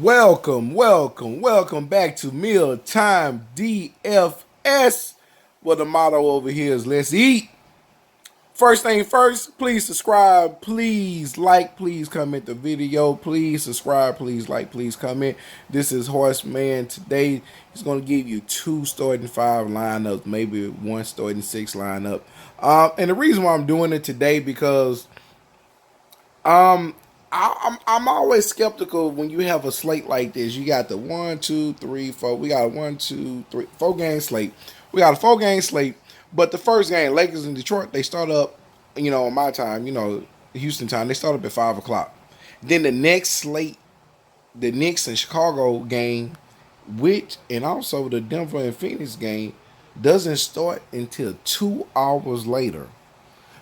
Welcome back to Mealtime DFS. Well, the motto over here is let's eat. First thing first, please subscribe, please like, please comment the video, please subscribe, please like, please comment. This is Hoyceman. Today, he's going to give you two starting five lineups, maybe one starting six lineup. And the reason why I'm doing it today because I'm always skeptical when you have a slate like this. You got the 1, 2, 3, 4. We got a 1, 2, 3, 4 game slate. We got a 4 game slate. But the first game, Lakers in Detroit, they start up, on my time, Houston time, they start up at 5 o'clock. Then the next slate, the Knicks and Chicago game, and also the Denver and Phoenix game, doesn't start until 2 hours later.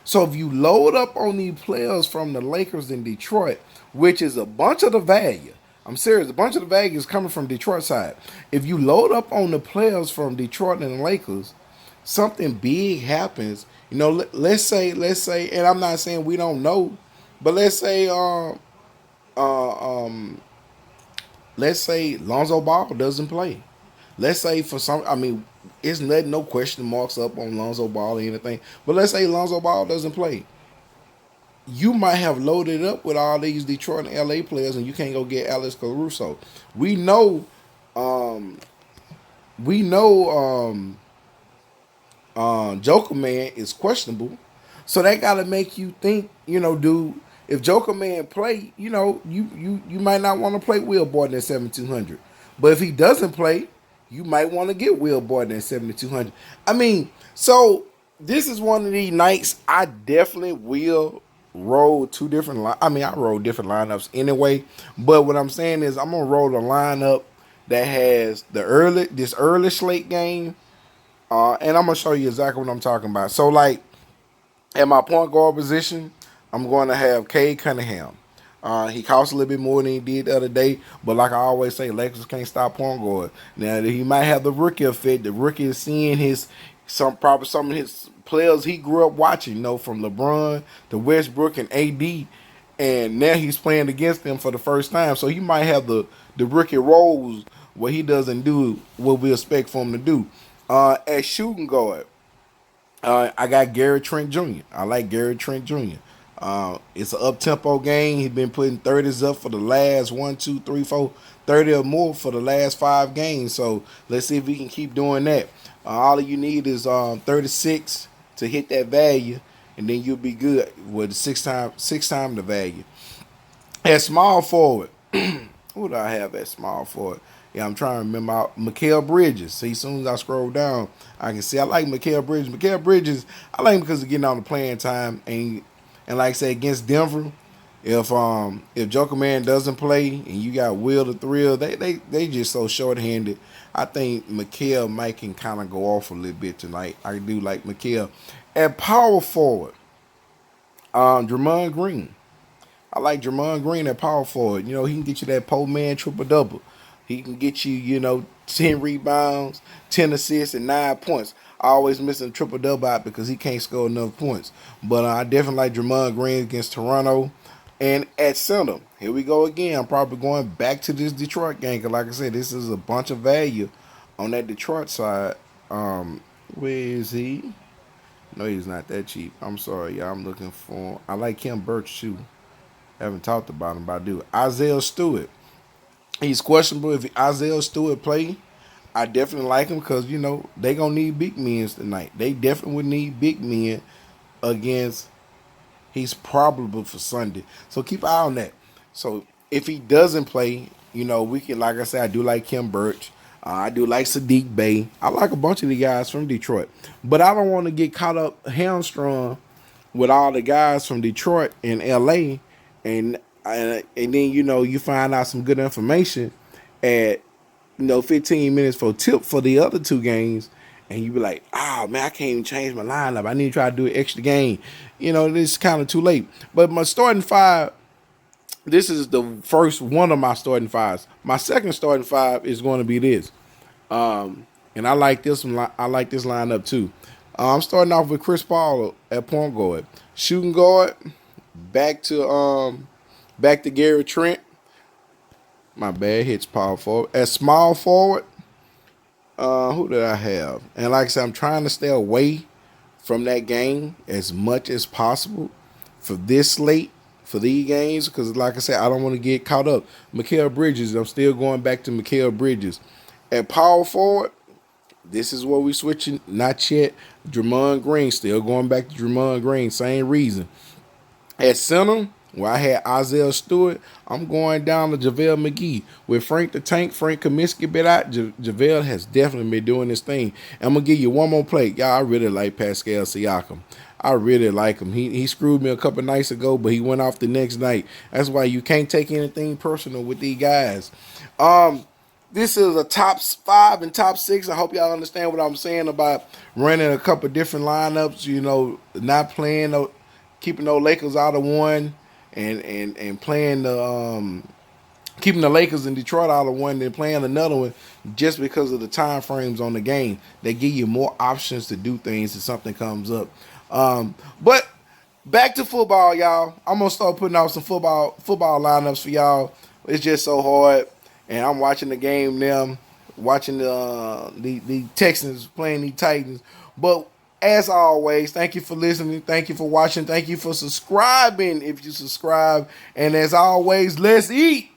So if you load up on these players from the Lakers in Detroit, which is a bunch of the value, I'm serious, a bunch of the value is coming from Detroit side. If you load up on the players from Detroit and the Lakers, something big happens. Let's say, and I'm not saying we don't know, but let's say Lonzo Ball doesn't play. Let's say for some, it's letting no question marks up on Lonzo Ball or anything. But let's say Lonzo Ball doesn't play. You might have loaded up with all these Detroit and LA players, and you can't go get Alex Caruso. We know, we know, Joker Man is questionable, so that got to make you think. Dude, if Joker Man play, you might not want to play Will Barton at 7,200. But if he doesn't play, you might want to get Will Barton at 7,200. So this is one of these nights I definitely will roll two different. I roll different lineups anyway. But what I'm saying is I'm gonna roll a lineup that has this early slate game, and I'm gonna show you exactly what I'm talking about. So like at my point guard position, I'm going to have Cade Cunningham. He costs a little bit more than he did the other day, but like I always say, Lakers can't stop point guard. Now he might have the rookie effect. The rookie is seeing some of his players he grew up watching, from LeBron to Westbrook and AD, and now he's playing against them for the first time. So he might have the rookie roles where he doesn't do what we expect for him to do. At shooting guard, I got Gary Trent Jr. I like Gary Trent Jr. It's an up-tempo game. He's been putting 30s up for the last 1, 2, 3, 4, 30 or more for the last 5 games. So let's see if we can keep doing that. All you need is 36 to hit that value, and then you'll be good with six time the value. At small forward, who do I have at small forward? Yeah, I'm trying to remember Mikal Bridges. See, as soon as I scroll down, I can see I like Mikal Bridges. Mikal Bridges, I like him because of getting on the playing time, and like I said, against Denver, if Joker Man doesn't play and you got Will the Thrill, they just so short-handed. I think Mikal might can kind of go off a little bit tonight. I do like Mikal. At power forward, Draymond Green. I like Draymond Green at power forward. He can get you that pole man triple-double. He can get you, 10 rebounds, 10 assists, and 9 points. I always missing triple-double out because he can't score enough points. But I definitely like Draymond Green against Toronto. And at center, here we go again. I'm probably going back to this Detroit game because, like I said, this is a bunch of value on that Detroit side. Where is he? No, he's not that cheap. I'm sorry, y'all. I'm looking for. I like Kim Birch too. Haven't talked about him, but I do. Isaiah Stewart. He's questionable if Isaiah Stewart play. I definitely like him because, they going to need big men tonight. They definitely would need big men against. He's probable for Sunday. So keep an eye on that. So if he doesn't play, we can, like I said, I do like Kim Birch. I do like Sadiq Bey. I like a bunch of the guys from Detroit. But I don't want to get caught up hamstrung with all the guys from Detroit and LA, and then you find out some good information at 15 minutes for tip for the other 2 games, and you be like, oh man, I can't even change my lineup. I need to try to do an extra game. It's kind of too late. But my starting five, this is the first one of my starting fives. My second starting five is going to be this. And I like this one. I like this lineup too. I'm starting off with Chris Paul at point guard, shooting guard, back to Gary Trent. My bad. Hits power forward. At small forward, who did I have? And like I said, I'm trying to stay away from that game as much as possible for this slate, for these games, because like I said, I don't want to get caught up. Mikal Bridges, I'm still going back to Mikal Bridges. At power forward, this is where we switching. Not yet. Drummond Green, still going back to Drummond Green. Same reason. At center, where I had Isaiah Stewart, I'm going down to JaVale McGee. With Frank the Tank, Frank Kaminsky been out, JaVale has definitely been doing this thing. And I'm going to give you one more play. Y'all, I really like Pascal Siakam. I really like him. He screwed me a couple nights ago, but he went off the next night. That's why you can't take anything personal with these guys. This is a top 5 and top 6. I hope y'all understand what I'm saying about running a couple different lineups. You know, not playing no, keeping those Lakers out of one, and playing the keeping the Lakers and Detroit out of one, then playing another one just because of the time frames on the game. They give you more options to do things if something comes up. But back to football, y'all. I'm gonna start putting out some football lineups for y'all. It's just so hard, and I'm watching the game now, watching the Texans playing the Titans. But as always, thank you for listening. Thank you for watching. Thank you for subscribing if you subscribe. And as always, let's eat.